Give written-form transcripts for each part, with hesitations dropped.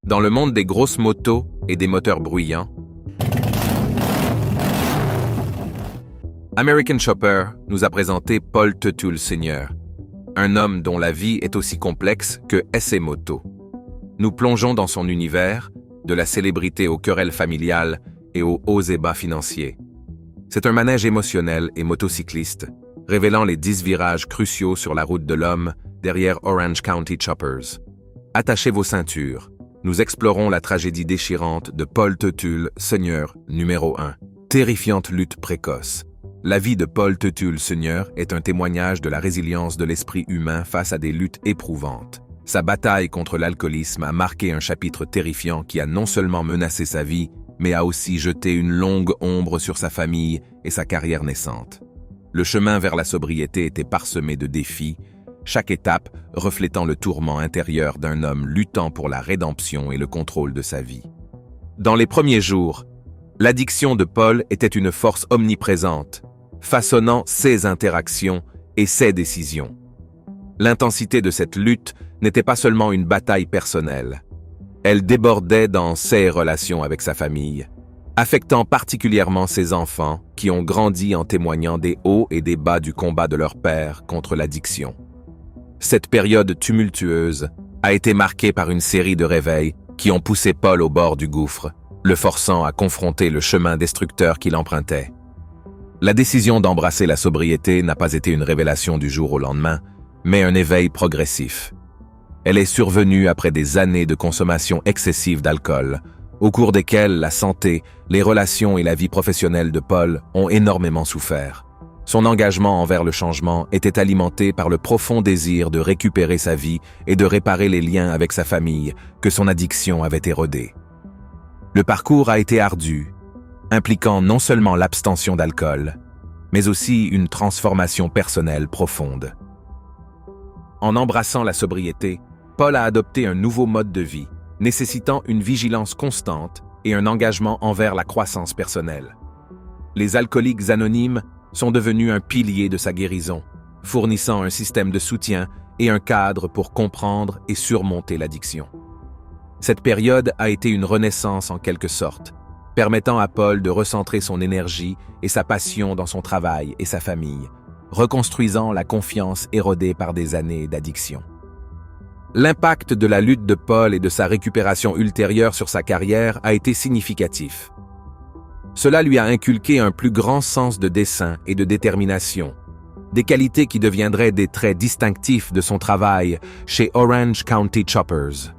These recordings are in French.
Dans le monde des grosses motos et des moteurs bruyants, American Chopper nous a présenté Paul Teutul Sr., un homme dont la vie est aussi complexe que essai moto. Nous plongeons dans son univers, de la célébrité aux querelles familiales et aux hauts et bas financiers. C'est un manège émotionnel et motocycliste, révélant les 10 virages cruciaux sur la route de l'homme derrière Orange County Choppers. Attachez vos ceintures. Nous explorons la tragédie déchirante de Paul Teutul Sr. numéro 1. Terrifiante lutte précoce. La vie de Paul Teutul Sr. est un témoignage de la résilience de l'esprit humain face à des luttes éprouvantes. Sa bataille contre l'alcoolisme a marqué un chapitre terrifiant qui a non seulement menacé sa vie, mais a aussi jeté une longue ombre sur sa famille et sa carrière naissante. Le chemin vers la sobriété était parsemé de défis, chaque étape reflétant le tourment intérieur d'un homme luttant pour la rédemption et le contrôle de sa vie. Dans les premiers jours, l'addiction de Paul était une force omniprésente, façonnant ses interactions et ses décisions. L'intensité de cette lutte n'était pas seulement une bataille personnelle. Elle débordait dans ses relations avec sa famille, affectant particulièrement ses enfants qui ont grandi en témoignant des hauts et des bas du combat de leur père contre l'addiction. Cette période tumultueuse a été marquée par une série de réveils qui ont poussé Paul au bord du gouffre, le forçant à confronter le chemin destructeur qu'il empruntait. La décision d'embrasser la sobriété n'a pas été une révélation du jour au lendemain, mais un éveil progressif. Elle est survenue après des années de consommation excessive d'alcool, au cours desquelles la santé, les relations et la vie professionnelle de Paul ont énormément souffert. Son engagement envers le changement était alimenté par le profond désir de récupérer sa vie et de réparer les liens avec sa famille que son addiction avait érodés. Le parcours a été ardu, impliquant non seulement l'abstention d'alcool, mais aussi une transformation personnelle profonde. En embrassant la sobriété, Paul a adopté un nouveau mode de vie, nécessitant une vigilance constante et un engagement envers la croissance personnelle. Les alcooliques anonymes sont devenus un pilier de sa guérison, fournissant un système de soutien et un cadre pour comprendre et surmonter l'addiction. Cette période a été une renaissance en quelque sorte, permettant à Paul de recentrer son énergie et sa passion dans son travail et sa famille, reconstruisant la confiance érodée par des années d'addiction. L'impact de la lutte de Paul et de sa récupération ultérieure sur sa carrière a été significatif. Cela lui a inculqué un plus grand sens de dessein et de détermination, des qualités qui deviendraient des traits distinctifs de son travail chez Orange County Choppers.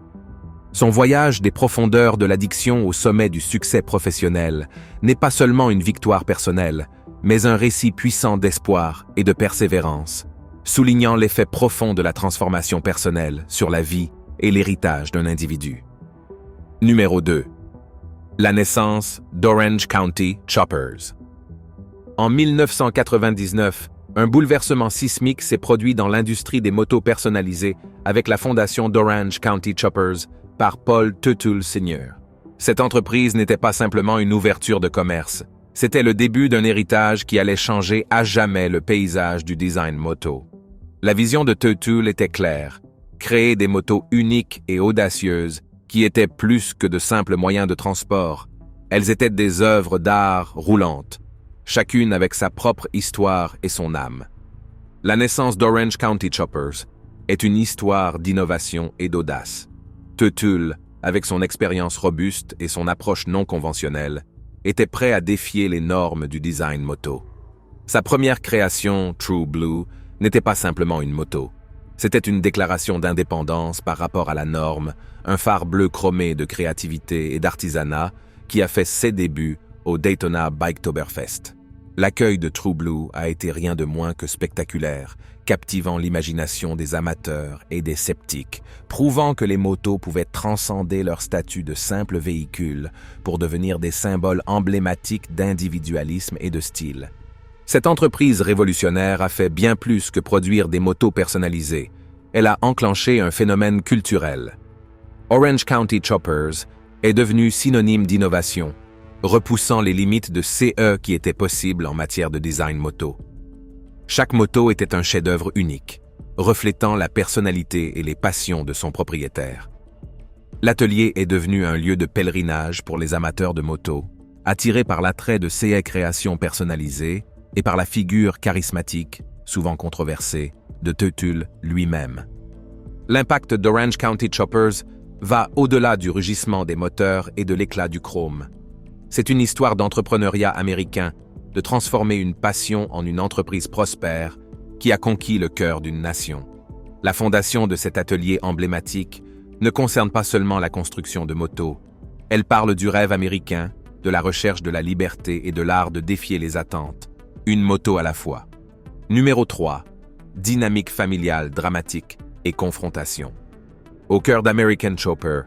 Son voyage des profondeurs de l'addiction au sommet du succès professionnel n'est pas seulement une victoire personnelle, mais un récit puissant d'espoir et de persévérance, soulignant l'effet profond de la transformation personnelle sur la vie et l'héritage d'un individu. Numéro 2. La naissance d'Orange County Choppers. En 1999, un bouleversement sismique s'est produit dans l'industrie des motos personnalisées avec la fondation d'Orange County Choppers par Paul Teutul Sr. Cette entreprise n'était pas simplement une ouverture de commerce, c'était le début d'un héritage qui allait changer à jamais le paysage du design moto. La vision de Teutul était claire, créer des motos uniques et audacieuses qui étaient plus que de simples moyens de transport. Elles étaient des œuvres d'art roulantes, chacune avec sa propre histoire et son âme. La naissance d'Orange County Choppers est une histoire d'innovation et d'audace. Teutul, avec son expérience robuste et son approche non conventionnelle, était prêt à défier les normes du design moto. Sa première création, True Blue, n'était pas simplement une moto. C'était une déclaration d'indépendance par rapport à la norme, un phare bleu chromé de créativité et d'artisanat qui a fait ses débuts au Daytona Biketoberfest. L'accueil de True Blue a été rien de moins que spectaculaire, captivant l'imagination des amateurs et des sceptiques, prouvant que les motos pouvaient transcender leur statut de simples véhicules pour devenir des symboles emblématiques d'individualisme et de style. Cette entreprise révolutionnaire a fait bien plus que produire des motos personnalisées. Elle a enclenché un phénomène culturel. Orange County Choppers est devenu synonyme d'innovation, repoussant les limites de CE qui étaient possibles en matière de design moto. Chaque moto était un chef-d'œuvre unique, reflétant la personnalité et les passions de son propriétaire. L'atelier est devenu un lieu de pèlerinage pour les amateurs de moto, attirés par l'attrait de ses créations personnalisées et par la figure charismatique, souvent controversée, de Tutul lui-même. L'impact d'Orange County Choppers va au-delà du rugissement des moteurs et de l'éclat du chrome. C'est une histoire d'entrepreneuriat américain, de transformer une passion en une entreprise prospère qui a conquis le cœur d'une nation. La fondation de cet atelier emblématique ne concerne pas seulement la construction de motos. Elle parle du rêve américain, de la recherche de la liberté et de l'art de défier les attentes. Une moto à la fois. Numéro 3. Dynamique familiale dramatique et confrontation. Au cœur d'American Chopper,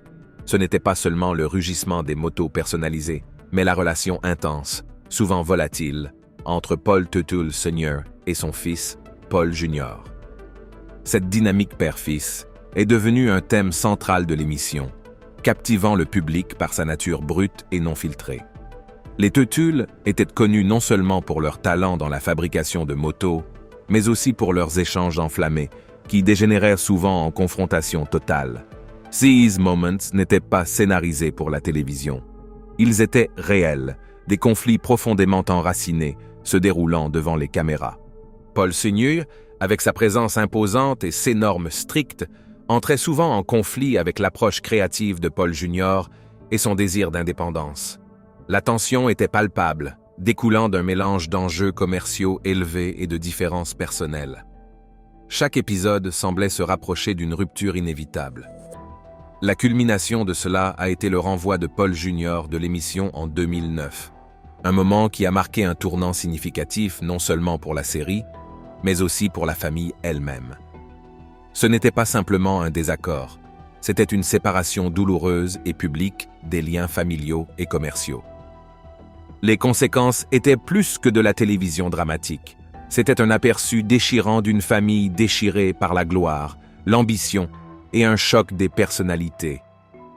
ce n'était pas seulement le rugissement des motos personnalisées, mais la relation intense, souvent volatile, entre Paul Tutul Sr. et son fils, Paul Jr. Cette dynamique père-fils est devenue un thème central de l'émission, captivant le public par sa nature brute et non filtrée. Les Tutul étaient connus non seulement pour leur talent dans la fabrication de motos, mais aussi pour leurs échanges enflammés, qui dégénérèrent souvent en confrontation totale. These moments n'étaient pas scénarisés pour la télévision. Ils étaient réels, des conflits profondément enracinés, se déroulant devant les caméras. Paul Sr., avec sa présence imposante et ses normes strictes, entrait souvent en conflit avec l'approche créative de Paul Jr. et son désir d'indépendance. La tension était palpable, découlant d'un mélange d'enjeux commerciaux élevés et de différences personnelles. Chaque épisode semblait se rapprocher d'une rupture inévitable. La culmination de cela a été le renvoi de Paul Jr. de l'émission en 2009, un moment qui a marqué un tournant significatif non seulement pour la série, mais aussi pour la famille elle-même. Ce n'était pas simplement un désaccord, c'était une séparation douloureuse et publique des liens familiaux et commerciaux. Les conséquences étaient plus que de la télévision dramatique. C'était un aperçu déchirant d'une famille déchirée par la gloire, l'ambition et un choc des personnalités.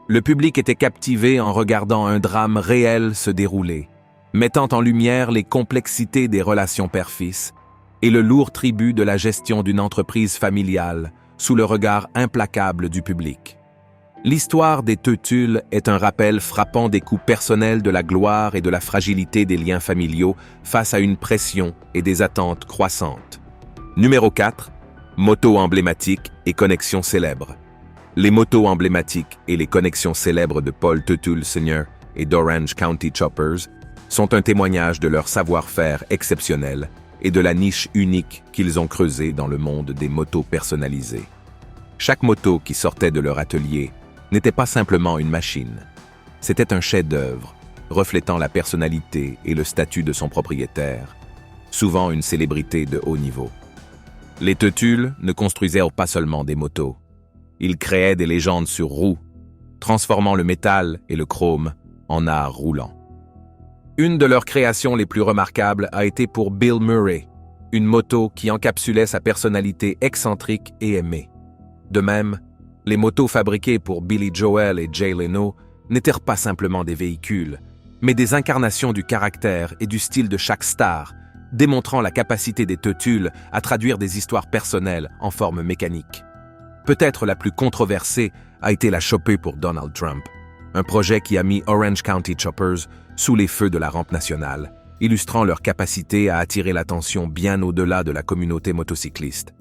Le public était captivé en regardant un drame réel se dérouler, mettant en lumière les complexités des relations père-fils et le lourd tribut de la gestion d'une entreprise familiale sous le regard implacable du public. L'histoire des Tutul est un rappel frappant des coups personnels de la gloire et de la fragilité des liens familiaux face à une pression et des attentes croissantes. Numéro 4. Motos emblématiques et connexions célèbres. Les motos emblématiques et les connexions célèbres de Paul Tutul Sr. et d'Orange County Choppers sont un témoignage de leur savoir-faire exceptionnel et de la niche unique qu'ils ont creusée dans le monde des motos personnalisées. Chaque moto qui sortait de leur atelier n'était pas simplement une machine. C'était un chef-d'œuvre, reflétant la personnalité et le statut de son propriétaire, souvent une célébrité de haut niveau. Les Tutul ne construisaient pas seulement des motos. Ils créaient des légendes sur roues, transformant le métal et le chrome en art roulant. Une de leurs créations les plus remarquables a été pour Bill Murray, une moto qui encapsulait sa personnalité excentrique et aimée. De même, les motos fabriquées pour Billy Joel et Jay Leno n'étaient pas simplement des véhicules, mais des incarnations du caractère et du style de chaque star, démontrant la capacité des Tutul à traduire des histoires personnelles en forme mécanique. Peut-être la plus controversée a été la Chopper pour Donald Trump, un projet qui a mis Orange County Choppers sous les feux de la rampe nationale, illustrant leur capacité à attirer l'attention bien au-delà de la communauté motocycliste.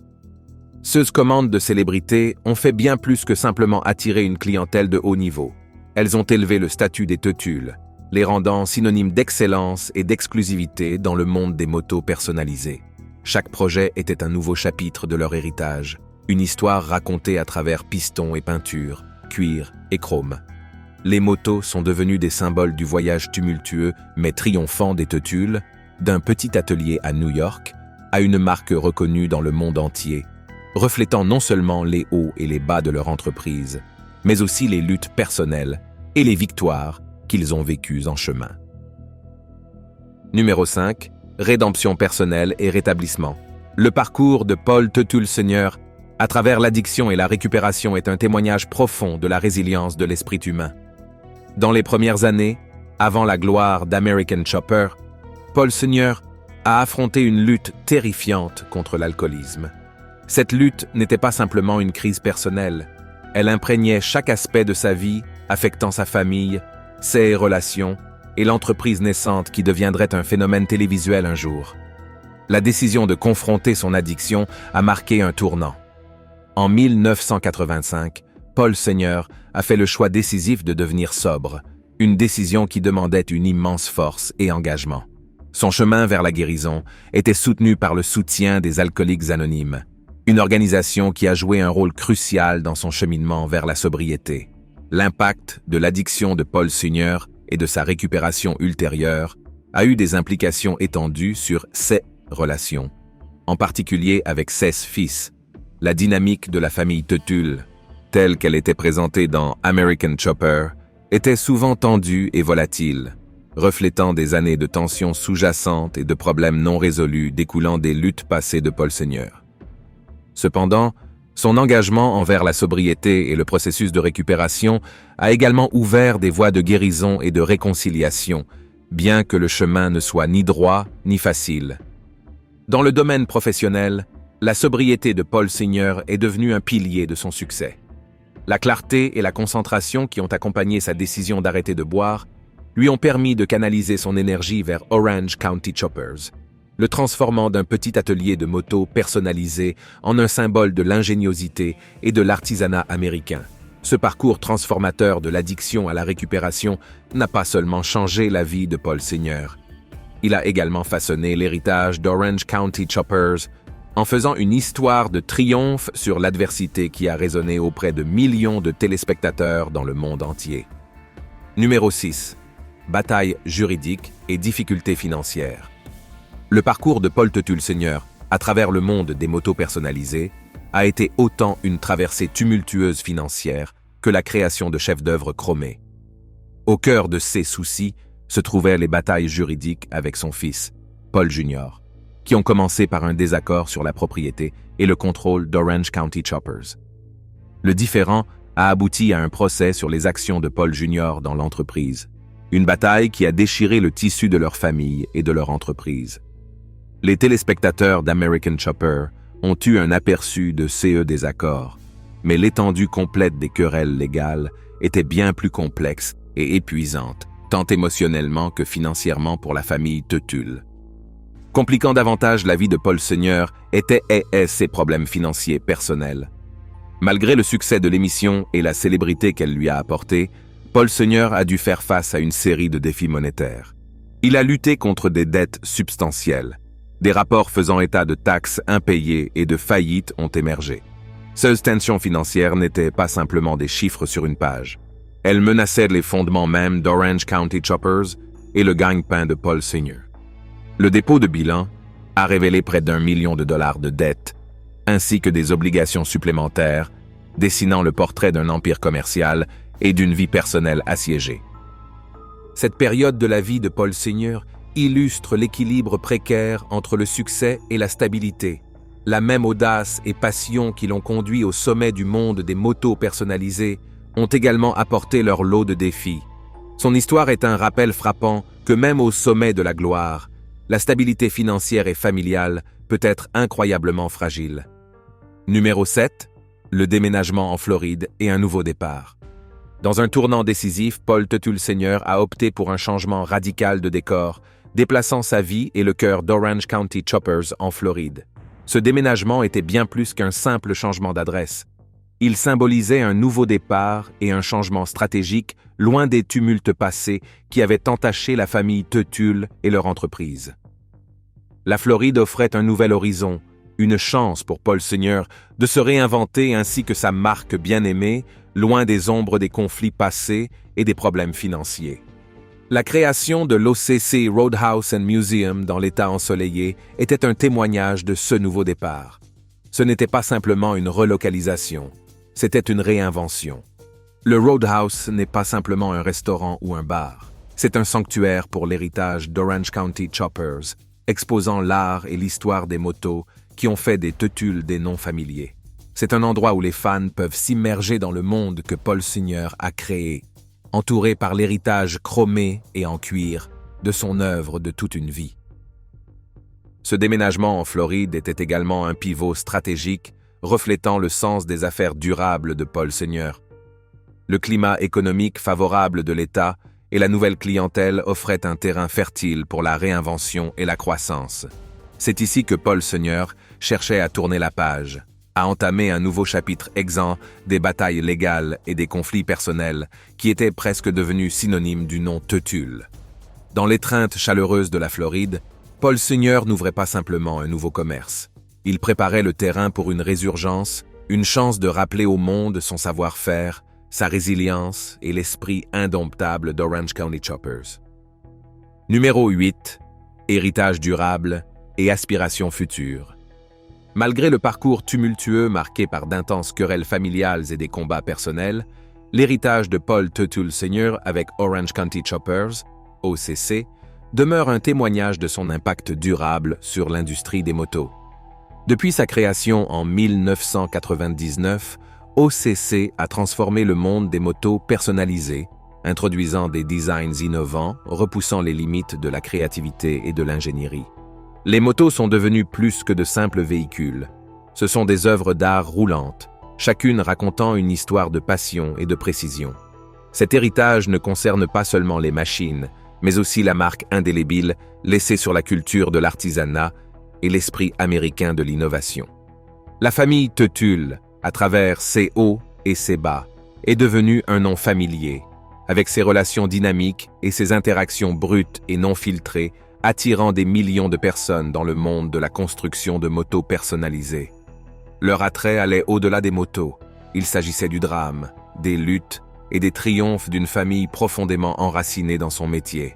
Ces commandes de célébrités ont fait bien plus que simplement attirer une clientèle de haut niveau. Elles ont élevé le statut des Tutul, les rendant synonymes d'excellence et d'exclusivité dans le monde des motos personnalisées. Chaque projet était un nouveau chapitre de leur héritage, une histoire racontée à travers pistons et peintures, cuir et chrome. Les motos sont devenues des symboles du voyage tumultueux mais triomphant des Tutul, d'un petit atelier à New York à une marque reconnue dans le monde entier, reflétant non seulement les hauts et les bas de leur entreprise, mais aussi les luttes personnelles et les victoires qu'ils ont vécues en chemin. Numéro 5. Rédemption personnelle et rétablissement. Le parcours de Paul Tutul Sr. à travers l'addiction et la récupération est un témoignage profond de la résilience de l'esprit humain. Dans les premières années, avant la gloire d'American Chopper, Paul Sr. a affronté une lutte terrifiante contre l'alcoolisme. Cette lutte n'était pas simplement une crise personnelle, Elle imprégnait chaque aspect de sa vie, affectant sa famille, ses relations et l'entreprise naissante qui deviendrait un phénomène télévisuel un jour. La décision de confronter son addiction a marqué un tournant. En 1985, Paul Seigneur a fait le choix décisif de devenir sobre, une décision qui demandait une immense force et engagement. Son chemin vers la guérison était soutenu par le soutien des Alcooliques Anonymes, une organisation qui a joué un rôle crucial dans son cheminement vers la sobriété. L'impact de l'addiction de Paul Seigneur et de sa récupération ultérieure a eu des implications étendues sur ses relations, en particulier avec ses fils. La dynamique de la famille Tutul, telle qu'elle était présentée dans American Chopper, était souvent tendue et volatile, reflétant des années de tensions sous-jacentes et de problèmes non résolus découlant des luttes passées de Paul Seigneur. Cependant, son engagement envers la sobriété et le processus de récupération a également ouvert des voies de guérison et de réconciliation, bien que le chemin ne soit ni droit ni facile. Dans le domaine professionnel, la sobriété de Paul Seigneur est devenue un pilier de son succès. La clarté et la concentration qui ont accompagné sa décision d'arrêter de boire lui ont permis de canaliser son énergie vers Orange County Choppers, le transformant d'un petit atelier de moto personnalisé en un symbole de l'ingéniosité et de l'artisanat américain. Ce parcours transformateur de l'addiction à la récupération n'a pas seulement changé la vie de Paul Seigneur. Il a également façonné l'héritage d'Orange County Choppers en faisant une histoire de triomphe sur l'adversité qui a résonné auprès de millions de téléspectateurs dans le monde entier. Numéro 6. Bataille juridique et difficultés financières. Le parcours de Paul Tutul Seigneur, à travers le monde des motos personnalisées, a été autant une traversée tumultueuse financière que la création de chefs-d'œuvre chromés. Au cœur de ces soucis se trouvaient les batailles juridiques avec son fils, Paul Jr., qui ont commencé par un désaccord sur la propriété et le contrôle d'Orange County Choppers. Le différend a abouti à un procès sur les actions de Paul Jr. dans l'entreprise, une bataille qui a déchiré le tissu de leur famille et de leur entreprise. Les téléspectateurs d'American Chopper ont eu un aperçu de ces désaccords, mais l'étendue complète des querelles légales était bien plus complexe et épuisante, tant émotionnellement que financièrement pour la famille Tutul. Compliquant davantage la vie de Paul Seigneur étaient ses problèmes financiers personnels. Malgré le succès de l'émission et la célébrité qu'elle lui a apportée, Paul Seigneur a dû faire face à une série de défis monétaires. Il a lutté contre des dettes substantielles. Des rapports faisant état de taxes impayées et de faillites ont émergé. Ces tensions financières n'étaient pas simplement des chiffres sur une page. Elles menaçaient les fondements mêmes d'Orange County Choppers et le gagne-pain de Paul Seigneur. Le dépôt de bilan a révélé près d'1 million de dollars de dettes, ainsi que des obligations supplémentaires, dessinant le portrait d'un empire commercial et d'une vie personnelle assiégée. Cette période de la vie de Paul Seigneur illustre l'équilibre précaire entre le succès et la stabilité, la même audace et passion qui l'ont conduit au sommet du monde des motos personnalisées ont également apporté leur lot de défis. Son histoire est un rappel frappant que même au sommet de la gloire, la stabilité financière et familiale peut être incroyablement fragile. Numéro 7. Le déménagement en Floride et un nouveau départ. Dans un tournant décisif, Paul Tutul Seigneur a opté pour un changement radical de décor, déplaçant sa vie et le cœur d'Orange County Choppers en Floride. Ce déménagement était bien plus qu'un simple changement d'adresse. Il symbolisait un nouveau départ et un changement stratégique loin des tumultes passés qui avaient entaché la famille Tutul et leur entreprise. La Floride offrait un nouvel horizon, une chance pour Paul Seigneur de se réinventer ainsi que sa marque bien-aimée, loin des ombres des conflits passés et des problèmes financiers. La création de l'OCC Roadhouse and Museum dans l'État ensoleillé était un témoignage de ce nouveau départ. Ce n'était pas simplement une relocalisation, c'était une réinvention. Le Roadhouse n'est pas simplement un restaurant ou un bar, c'est un sanctuaire pour l'héritage d'Orange County Choppers, exposant l'art et l'histoire des motos qui ont fait des Tutul des noms familiers. C'est un endroit où les fans peuvent s'immerger dans le monde que Paul Seigneur a créé, entouré par l'héritage chromé et en cuir de son œuvre de toute une vie. Ce déménagement en Floride était également un pivot stratégique, reflétant le sens des affaires durables de Paul Seigneur. Le climat économique favorable de l'État et la nouvelle clientèle offraient un terrain fertile pour la réinvention et la croissance. C'est ici que Paul Seigneur cherchait à tourner la page, à entamer un nouveau chapitre exempt des batailles légales et des conflits personnels qui étaient presque devenus synonymes du nom Teutule. Dans l'étreinte chaleureuse de la Floride, Paul Seigneur n'ouvrait pas simplement un nouveau commerce. Il préparait le terrain pour une résurgence, une chance de rappeler au monde son savoir-faire, sa résilience et l'esprit indomptable d'Orange County Choppers. Numéro 8. Héritage durable et aspirations futures. Malgré le parcours tumultueux marqué par d'intenses querelles familiales et des combats personnels, l'héritage de Paul Teutule Seigneur avec Orange County Choppers, OCC, demeure un témoignage de son impact durable sur l'industrie des motos. Depuis sa création en 1999, OCC a transformé le monde des motos personnalisées, introduisant des designs innovants, repoussant les limites de la créativité et de l'ingénierie. Les motos sont devenues plus que de simples véhicules. Ce sont des œuvres d'art roulantes, chacune racontant une histoire de passion et de précision. Cet héritage ne concerne pas seulement les machines, mais aussi la marque indélébile laissée sur la culture de l'artisanat et l'esprit américain de l'innovation. La famille Teutule, à travers ses hauts et ses bas, est devenue un nom familier, avec ses relations dynamiques et ses interactions brutes et non filtrées, attirant des millions de personnes dans le monde de la construction de motos personnalisées. Leur attrait allait au-delà des motos. Il s'agissait du drame, des luttes et des triomphes d'une famille profondément enracinée dans son métier.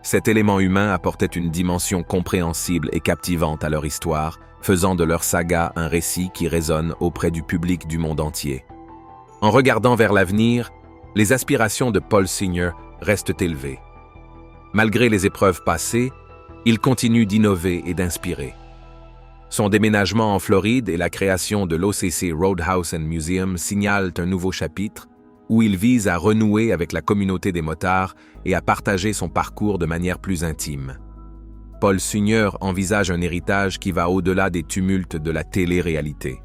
Cet élément humain apportait une dimension compréhensible et captivante à leur histoire, faisant de leur saga un récit qui résonne auprès du public du monde entier. En regardant vers l'avenir, les aspirations de Paul Seigneur restent élevées. Malgré les épreuves passées, il continue d'innover et d'inspirer. Son déménagement en Floride et la création de l'OCC Roadhouse and Museum signalent un nouveau chapitre où il vise à renouer avec la communauté des motards et à partager son parcours de manière plus intime. Paul Seigneur envisage un héritage qui va au-delà des tumultes de la télé-réalité.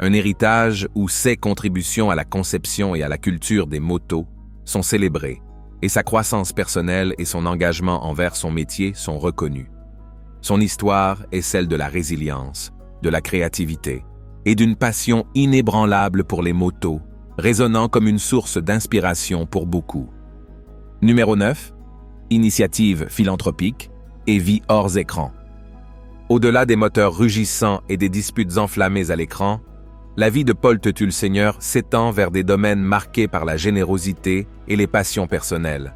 Un héritage où ses contributions à la conception et à la culture des motos sont célébrées, et sa croissance personnelle et son engagement envers son métier sont reconnus. Son histoire est celle de la résilience, de la créativité et d'une passion inébranlable pour les motos, résonnant comme une source d'inspiration pour beaucoup. Numéro 9. Initiative philanthropique et vie hors écran. Au-delà des moteurs rugissants et des disputes enflammées à l'écran, la vie de Paul Teutule Seigneur s'étend vers des domaines marqués par la générosité et les passions personnelles.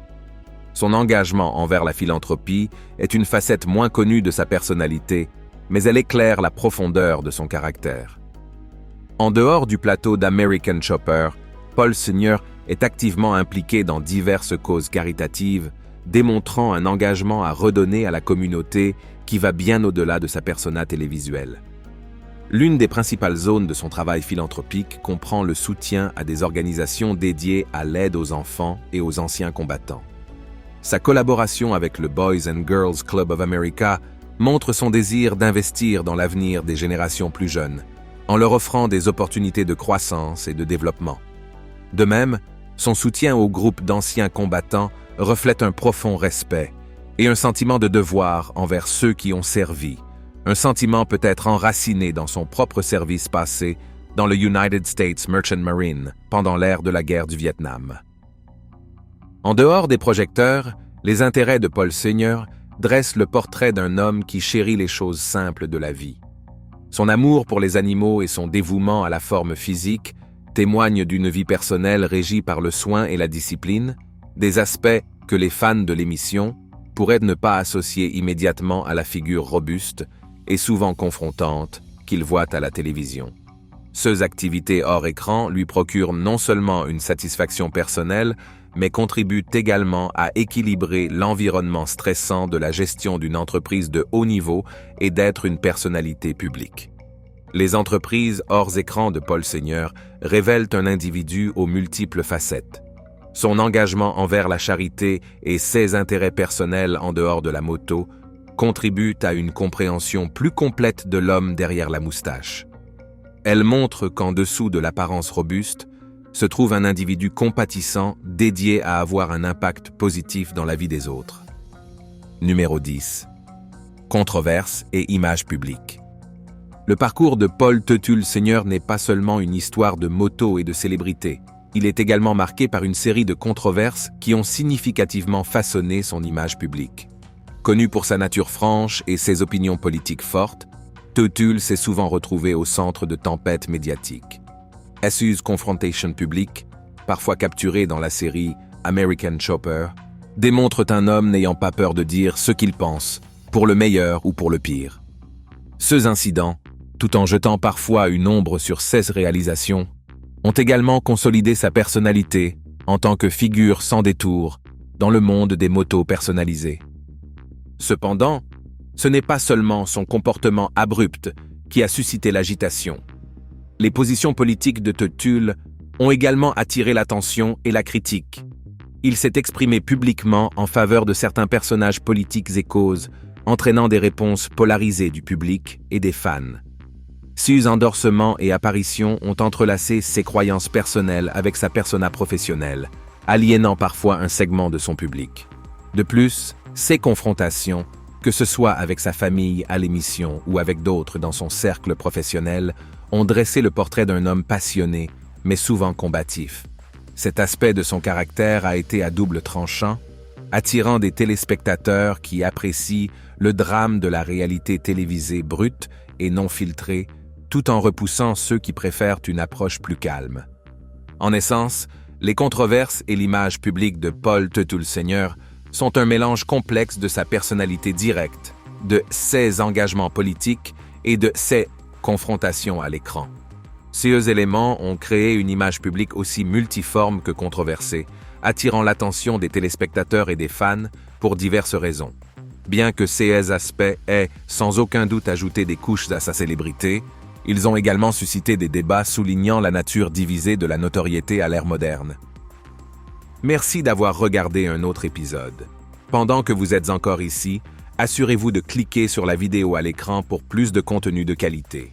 Son engagement envers la philanthropie est une facette moins connue de sa personnalité, mais elle éclaire la profondeur de son caractère. En dehors du plateau d'American Chopper, Paul Seigneur est activement impliqué dans diverses causes caritatives, démontrant un engagement à redonner à la communauté qui va bien au-delà de sa persona télévisuelle. L'une des principales zones de son travail philanthropique comprend le soutien à des organisations dédiées à l'aide aux enfants et aux anciens combattants. Sa collaboration avec le Boys and Girls Club of America montre son désir d'investir dans l'avenir des générations plus jeunes, en leur offrant des opportunités de croissance et de développement. De même, son soutien au groupe d'anciens combattants reflète un profond respect et un sentiment de devoir envers ceux qui ont servi, un sentiment peut-être enraciné dans son propre service passé dans le United States Merchant Marine pendant l'ère de la guerre du Vietnam. En dehors des projecteurs, les intérêts de Paul Seigneur dressent le portrait d'un homme qui chérit les choses simples de la vie. Son amour pour les animaux et son dévouement à la forme physique témoignent d'une vie personnelle régie par le soin et la discipline, des aspects que les fans de l'émission pourraient ne pas associer immédiatement à la figure robuste et souvent confrontante qu'ils voient à la télévision. Ces activités hors écran lui procurent non seulement une satisfaction personnelle, mais contribuent également à équilibrer l'environnement stressant de la gestion d'une entreprise de haut niveau et d'être une personnalité publique. Les entreprises hors écran de Paul Seigneur révèlent un individu aux multiples facettes. Son engagement envers la charité et ses intérêts personnels en dehors de la moto contribuent à une compréhension plus complète de l'homme derrière la moustache. Elle montre qu'en dessous de l'apparence robuste se trouve un individu compatissant dédié à avoir un impact positif dans la vie des autres. Numéro 10. Controverse et image publique. Le parcours de Paul Tuttle-Senior n'est pas seulement une histoire de moto et de célébrité. Il est également marqué par une série de controverses qui ont significativement façonné son image publique. Connu pour sa nature franche et ses opinions politiques fortes, Tuttle s'est souvent retrouvé au centre de tempêtes médiatiques. Issues Confrontation publique, parfois capturé dans la série American Chopper, démontrent un homme n'ayant pas peur de dire ce qu'il pense, pour le meilleur ou pour le pire. Ces incidents, tout en jetant parfois une ombre sur ses réalisations, ont également consolidé sa personnalité en tant que figure sans détour dans le monde des motos personnalisées. Cependant, ce n'est pas seulement son comportement abrupt qui a suscité l'agitation. Les positions politiques de Tuttle ont également attiré l'attention et la critique. Il s'est exprimé publiquement en faveur de certains personnages politiques et causes, entraînant des réponses polarisées du public et des fans. Ses endorsements et apparitions ont entrelacé ses croyances personnelles avec sa persona professionnelle, aliénant parfois un segment de son public. De plus, ses confrontations, que ce soit avec sa famille à l'émission ou avec d'autres dans son cercle professionnel, ont dressé le portrait d'un homme passionné, mais souvent combatif. Cet aspect de son caractère a été à double tranchant, attirant des téléspectateurs qui apprécient le drame de la réalité télévisée brute et non filtrée, tout en repoussant ceux qui préfèrent une approche plus calme. En essence, les controverses et l'image publique de Paul Tuttle-Senior sont un mélange complexe de sa personnalité directe, de ses engagements politiques et de ses confrontations à l'écran. Ces éléments ont créé une image publique aussi multiforme que controversée, attirant l'attention des téléspectateurs et des fans pour diverses raisons. Bien que ces aspects aient sans aucun doute ajouté des couches à sa célébrité, ils ont également suscité des débats soulignant la nature divisée de la notoriété à l'ère moderne. Merci d'avoir regardé un autre épisode. Pendant que vous êtes encore ici, assurez-vous de cliquer sur la vidéo à l'écran pour plus de contenu de qualité.